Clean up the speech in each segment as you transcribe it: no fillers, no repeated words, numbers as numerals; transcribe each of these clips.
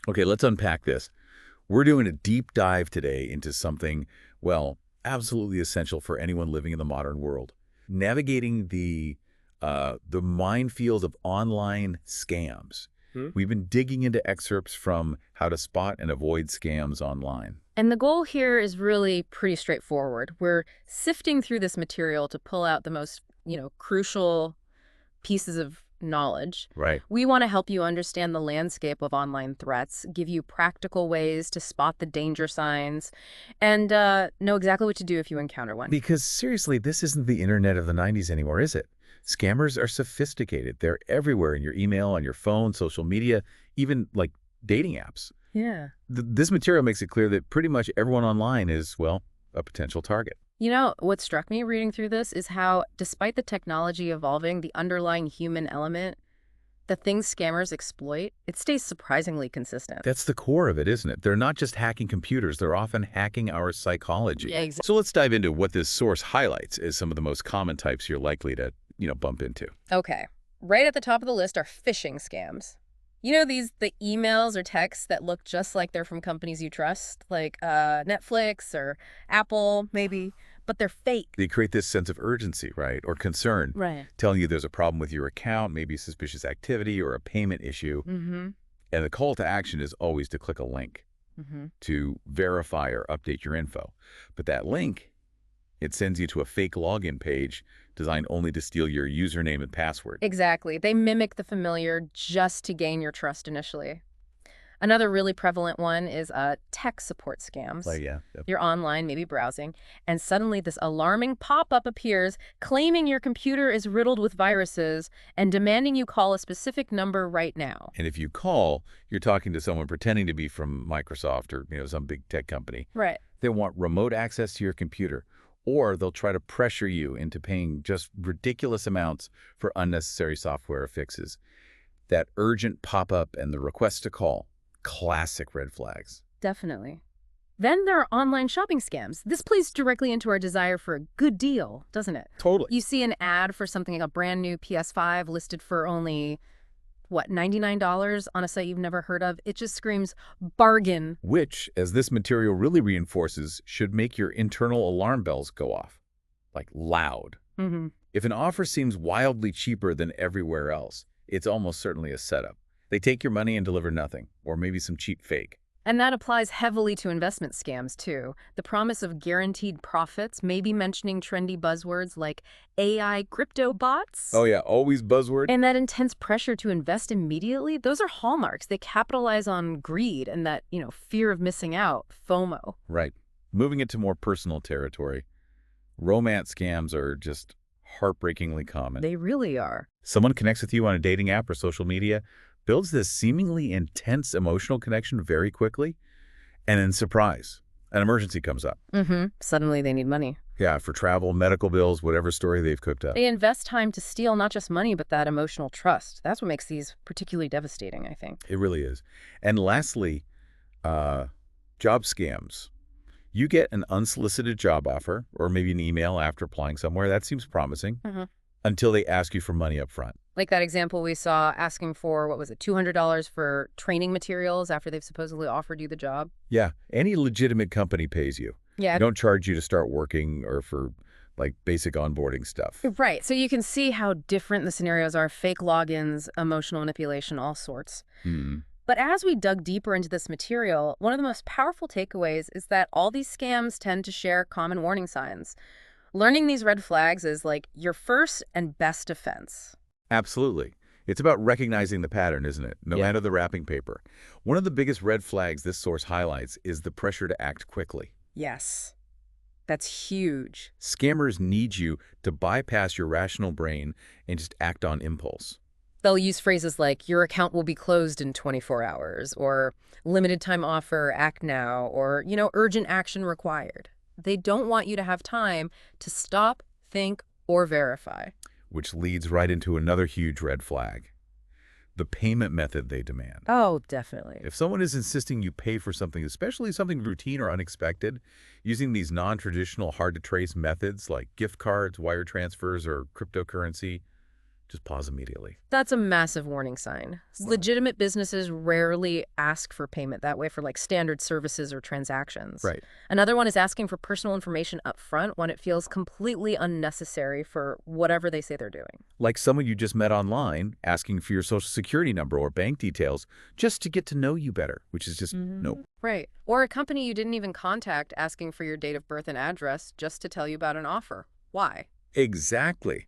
Okay, let's unpack this. We're doing a deep dive today into something, well, absolutely essential for anyone living in the modern world. Navigating the minefield of online scams. Hmm? We've been digging into excerpts from How to Spot and Avoid Scams Online. And the goal here is really pretty straightforward. We're sifting through this material to pull out the most, crucial pieces of knowledge. Right. We want to help you understand the landscape of online threats, give you practical ways to spot the danger signs, and know exactly what to do if you encounter one. Because seriously, this isn't the internet of the 90s anymore, is it? Scammers are sophisticated. They're everywhere in your email, on your phone, social media, even like dating apps. Yeah. This material makes it clear that pretty much everyone online is, well, a potential target. You know, what struck me reading through this is how, despite the technology evolving, the underlying human element, the things scammers exploit, it stays surprisingly consistent. That's the core of it, isn't it? They're not just hacking computers, they're often hacking our psychology. Yeah, exactly. So let's dive into what this source highlights as some of the most common types you're likely to, bump into. Okay. Right at the top of the list are phishing scams. You know, the emails or texts that look just like they're from companies you trust, like Netflix or Apple, maybe, but they're fake. They create this sense of urgency, right, or concern, Right. telling you there's a problem with your account, maybe suspicious activity or a payment issue. Mm-hmm. And the call to action is always to click a link Mm-hmm. to verify or update your info. But that link, it sends you to a fake login page designed only to steal your username and password. Exactly. They mimic the familiar just to gain your trust initially. Another really prevalent one is tech support scams. Like, yeah. Yep. You're online, maybe browsing, and suddenly this alarming pop-up appears claiming your computer is riddled with viruses and demanding you call a specific number right now. And if you call, you're talking to someone pretending to be from Microsoft or, some big tech company. Right. They want remote access to your computer, or they'll try to pressure you into paying just ridiculous amounts for unnecessary software fixes. That urgent pop-up and the request to call, classic red flags. Definitely. Then there are online shopping scams. This plays directly into our desire for a good deal, doesn't it? Totally. You see an ad for something like a brand new PS5 listed for only, what, $99 on a site you've never heard of? It just screams bargain. Which, as this material really reinforces, should make your internal alarm bells go off. Like loud. Mm-hmm. If an offer seems wildly cheaper than everywhere else, it's almost certainly a setup. They take your money and deliver nothing, or maybe some cheap fake. And that applies heavily to investment scams, too. The promise of guaranteed profits, maybe mentioning trendy buzzwords like AI crypto bots. Oh yeah, always buzzword. And that intense pressure to invest immediately, those are hallmarks. They capitalize on greed and that, fear of missing out, FOMO. Right. Moving into more personal territory, romance scams are just heartbreakingly common. They really are. Someone connects with you on a dating app or social media, builds this seemingly intense emotional connection very quickly, and then surprise, an emergency comes up. Mm-hmm. Suddenly they need money. Yeah, for travel, medical bills, whatever story they've cooked up. They invest time to steal not just money, but that emotional trust. That's what makes these particularly devastating, I think. It really is. And lastly, job scams. You get an unsolicited job offer or maybe an email after applying somewhere. That seems promising Mhm. until they ask you for money up front. Like that example we saw asking for, what was it, $200 for training materials after they've supposedly offered you the job? Yeah, any legitimate company pays you. Yeah. They don't charge you to start working or for like basic onboarding stuff. Right. So you can see how different the scenarios are. Fake logins, emotional manipulation, all sorts. Hmm. But as we dug deeper into this material, one of the most powerful takeaways is that all these scams tend to share common warning signs. Learning these red flags is like your first and best defense. Absolutely. It's about recognizing the pattern, isn't it? No Yeah. matter the wrapping paper. One of the biggest red flags this source highlights is the pressure to act quickly. Yes. That's huge. Scammers need you to bypass your rational brain and just act on impulse. They'll use phrases like, your account will be closed in 24 hours, or limited time offer, act now, or, urgent action required. They don't want you to have time to stop, think, or verify. Which leads right into another huge red flag. The payment method they demand. Oh, definitely. If someone is insisting you pay for something, especially something routine or unexpected, using these non-traditional, hard-to-trace methods like gift cards, wire transfers, or cryptocurrency, Just pause immediately. That's a massive warning sign. Wow. Legitimate businesses rarely ask for payment that way for like standard services or transactions. Right. Another one is asking for personal information up front when it feels completely unnecessary for whatever they say they're doing. Like someone you just met online asking for your social security number or bank details just to get to know you better, which is just nope. Right. Or a company you didn't even contact asking for your date of birth and address just to tell you about an offer. Why? Exactly.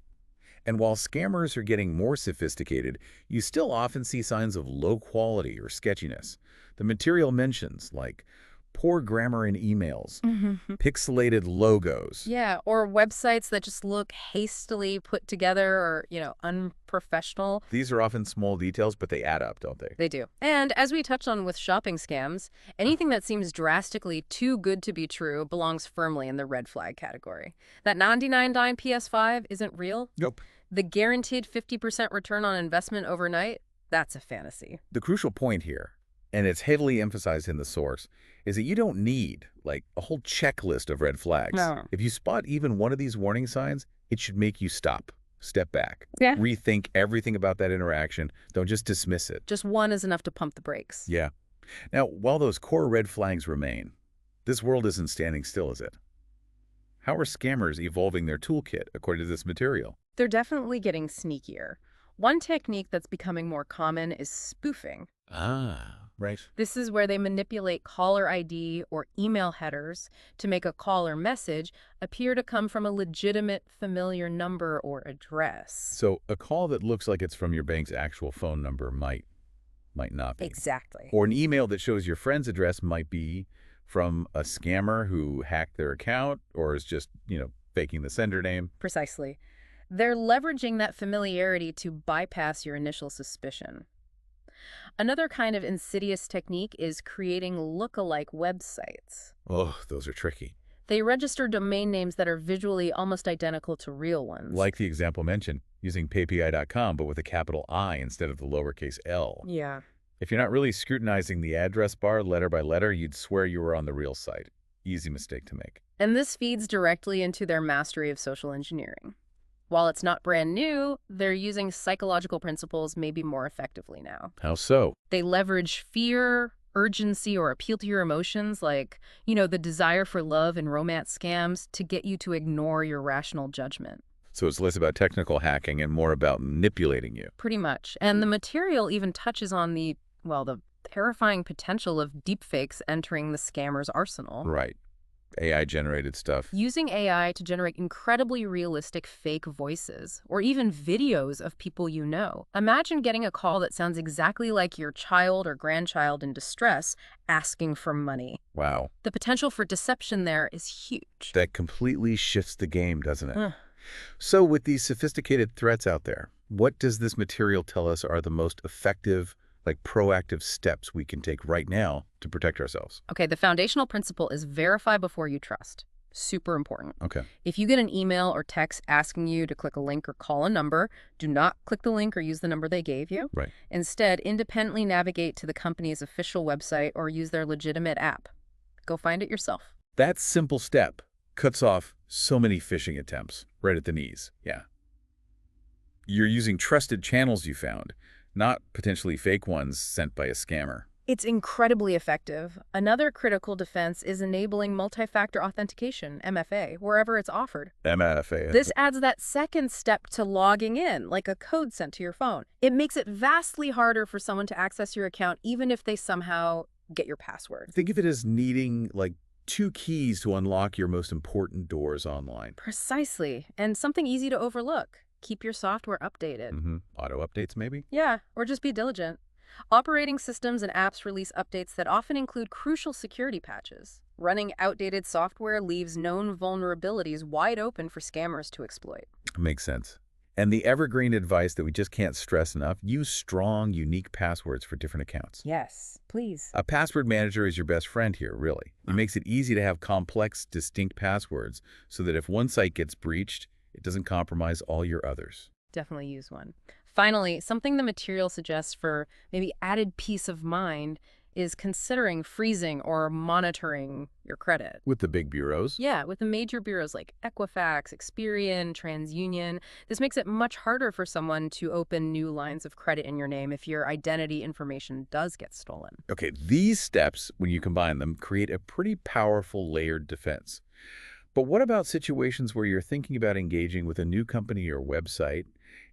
And while scammers are getting more sophisticated, you still often see signs of low quality or sketchiness. The material mentions, like poor grammar in emails, pixelated logos. Yeah, or websites that just look hastily put together or, unprofessional. These are often small details, but they add up, don't they? They do. And as we touched on with shopping scams, anything that seems drastically too good to be true belongs firmly in the red flag category. That 99 PS5 isn't real. Nope. The guaranteed 50% return on investment overnight, that's a fantasy. The crucial point here, and it's heavily emphasized in the source, is that you don't need, like, a whole checklist of red flags. No. If you spot even one of these warning signs, it should make you stop, step back, Yeah. rethink everything about that interaction. Don't just dismiss it. Just one is enough to pump the brakes. Yeah. Now, while those core red flags remain, this world isn't standing still, is it? How are scammers evolving their toolkit according to this material? They're definitely getting sneakier. One technique that's becoming more common is spoofing. Ah, right. This is where they manipulate caller ID or email headers to make a call or message appear to come from a legitimate, familiar number or address. So a call that looks like it's from your bank's actual phone number might not be. Exactly. Or an email that shows your friend's address might be from a scammer who hacked their account or is just, faking the sender name. Precisely. They're leveraging that familiarity to bypass your initial suspicion. Another kind of insidious technique is creating look-alike websites. Oh, those are tricky. They register domain names that are visually almost identical to real ones. Like the example mentioned, using paypi.com, but with a capital I instead of the lowercase l. Yeah. If you're not really scrutinizing the address bar letter by letter, you'd swear you were on the real site. Easy mistake to make. And this feeds directly into their mastery of social engineering. While it's not brand new, they're using psychological principles maybe more effectively now. How so? They leverage fear, urgency, or appeal to your emotions, like, the desire for love in romance scams, to get you to ignore your rational judgment. So it's less about technical hacking and more about manipulating you. Pretty much. And the material even touches on the terrifying potential of deepfakes entering the scammer's arsenal. Right. AI-generated stuff. Using AI to generate incredibly realistic fake voices, or even videos of people you know. Imagine getting a call that sounds exactly like your child or grandchild in distress asking for money. Wow. The potential for deception there is huge. That completely shifts the game, doesn't it? So with these sophisticated threats out there, what does this material tell us are the most effective, proactive steps we can take right now to protect ourselves? Okay, the foundational principle is verify before you trust. Super important. Okay. If you get an email or text asking you to click a link or call a number, do not click the link or use the number they gave you. Right. Instead, independently navigate to the company's official website or use their legitimate app. Go find it yourself. That simple step cuts off so many phishing attempts right at the knees. Yeah. You're using trusted channels you found, not potentially fake ones sent by a scammer. It's incredibly effective. Another critical defense is enabling multi-factor authentication, MFA, wherever it's offered. MFA. This adds that second step to logging in, like a code sent to your phone. It makes it vastly harder for someone to access your account, even if they somehow get your password. Think of it as needing, 2 keys to unlock your most important doors online. Precisely. And something easy to overlook. Keep your software updated. Auto updates, maybe? Yeah, or just be diligent. Operating systems and apps release updates that often include crucial security patches. Running outdated software leaves known vulnerabilities wide open for scammers to exploit. Makes sense. And the evergreen advice that we just can't stress enough, use strong, unique passwords for different accounts. Yes, please. A password manager is your best friend here, really. It makes it easy to have complex, distinct passwords so that if one site gets breached, it doesn't compromise all your others. Definitely use one. Finally, something the material suggests for maybe added peace of mind is considering freezing or monitoring your credit. With the big bureaus? Yeah, with the major bureaus like Equifax, Experian, TransUnion, this makes it much harder for someone to open new lines of credit in your name if your identity information does get stolen. Okay, these steps, when you combine them, create a pretty powerful layered defense. But what about situations where you're thinking about engaging with a new company or website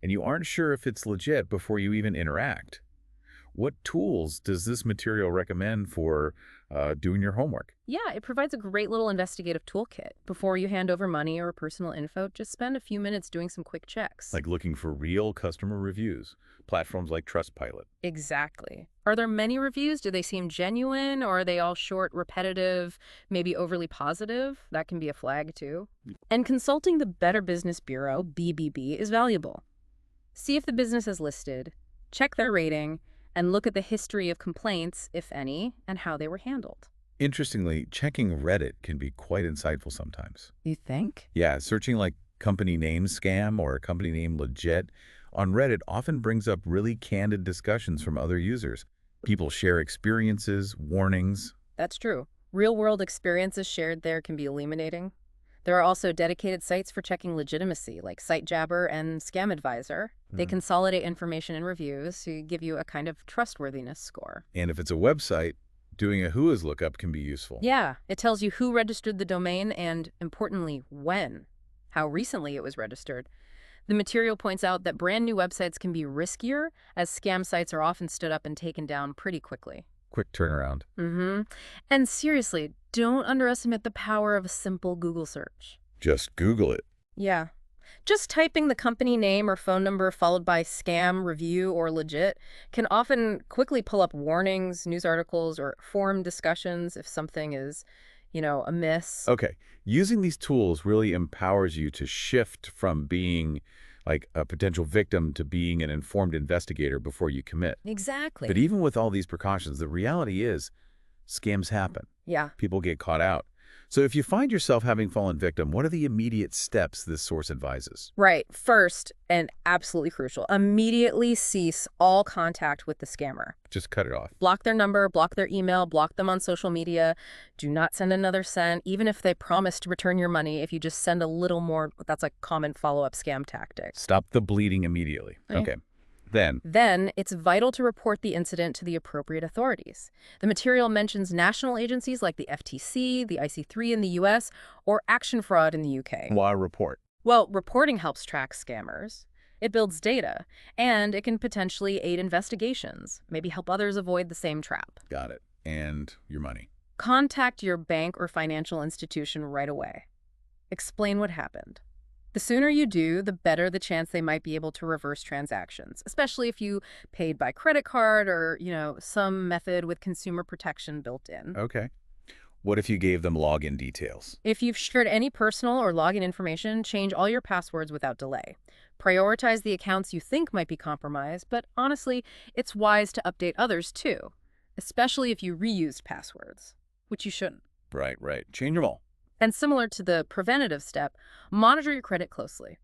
and you aren't sure if it's legit before you even interact? What tools does this material recommend for doing your homework? Yeah, it provides a great little investigative toolkit. Before you hand over money or personal info, just spend a few minutes doing some quick checks. Like looking for real customer reviews, platforms like Trustpilot. Exactly. Are there many reviews? Do they seem genuine, or are they all short, repetitive, maybe overly positive? That can be a flag too. And consulting the Better Business Bureau, BBB, is valuable. See if the business is listed, check their rating, and look at the history of complaints, if any, and how they were handled. Interestingly, checking Reddit can be quite insightful sometimes. You think? Yeah, searching like company name scam or company name legit on Reddit often brings up really candid discussions from other users. People share experiences, warnings. That's true. Real-world experiences shared there can be illuminating. There are also dedicated sites for checking legitimacy, like SiteJabber and Scam Advisor. They consolidate information and reviews to give you a kind of trustworthiness score. And if it's a website, doing a Whois lookup can be useful. Yeah, it tells you who registered the domain and, importantly, when, how recently it was registered. The material points out that brand new websites can be riskier, as scam sites are often stood up and taken down pretty quickly. Quick turnaround. And seriously, don't underestimate the power of a simple Google search. Just Google it. Yeah. Just typing the company name or phone number followed by scam, review, or legit can often quickly pull up warnings, news articles, or forum discussions if something is, amiss. Okay, using these tools really empowers you to shift from being like a potential victim to being an informed investigator before you commit. Exactly. But even with all these precautions, the reality is scams happen. Yeah. People get caught out. So if you find yourself having fallen victim, what are the immediate steps this source advises? Right. First, and absolutely crucial, immediately cease all contact with the scammer. Just cut it off. Block their number, block their email, block them on social media. Do not send another cent, even if they promise to return your money. If you just send a little more, that's a common follow-up scam tactic. Stop the bleeding immediately. Right. Okay. Then it's vital to report the incident to the appropriate authorities. The material mentions national agencies like the FTC, the IC3 in the US, or Action Fraud in the UK. why report? Well, reporting helps track scammers. It builds data, and it can potentially aid investigations, maybe help others avoid the same trap. Got it. And your money. Contact your bank or financial institution right away. Explain what happened. The sooner you do, the better the chance they might be able to reverse transactions, especially if you paid by credit card or, some method with consumer protection built in. Okay. What if you gave them login details? If you've shared any personal or login information, change all your passwords without delay. Prioritize the accounts you think might be compromised, but honestly, it's wise to update others too, especially if you reused passwords, which you shouldn't. Right. Change them all. And similar to the preventative step, monitor your credit closely.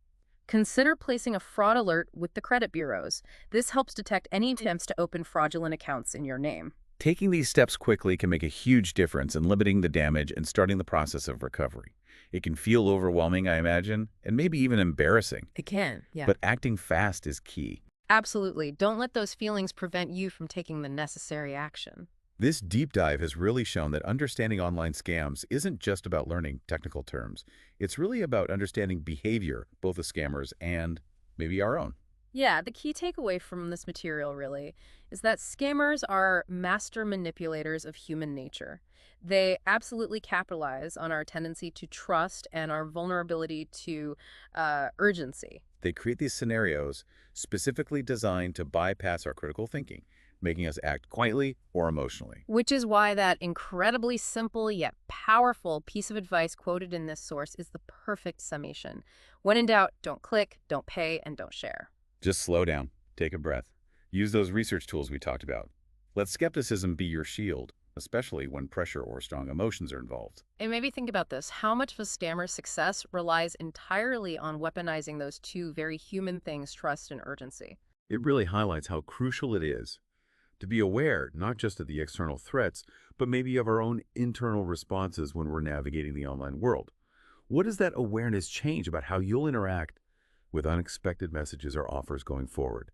Consider placing a fraud alert with the credit bureaus. This helps detect any attempts to open fraudulent accounts in your name. Taking these steps quickly can make a huge difference in limiting the damage and starting the process of recovery. It can feel overwhelming, I imagine, and maybe even embarrassing. It can, yeah. But acting fast is key. Absolutely. Don't let those feelings prevent you from taking the necessary action. This deep dive has really shown that understanding online scams isn't just about learning technical terms. It's really about understanding behavior, both the scammers and maybe our own. Yeah, the key takeaway from this material, really, is that scammers are master manipulators of human nature. They absolutely capitalize on our tendency to trust and our vulnerability to urgency. They create these scenarios specifically designed to bypass our critical thinking, making us act quietly or emotionally. Which is why that incredibly simple yet powerful piece of advice quoted in this source is the perfect summation. When in doubt, don't click, don't pay, and don't share. Just slow down, take a breath. Use those research tools we talked about. Let skepticism be your shield, especially when pressure or strong emotions are involved. And maybe think about this. How much of a scammer's success relies entirely on weaponizing those two very human things, trust and urgency? It really highlights how crucial it is to be aware not just of the external threats, but maybe of our own internal responses when we're navigating the online world. What does that awareness change about how you'll interact with unexpected messages or offers going forward?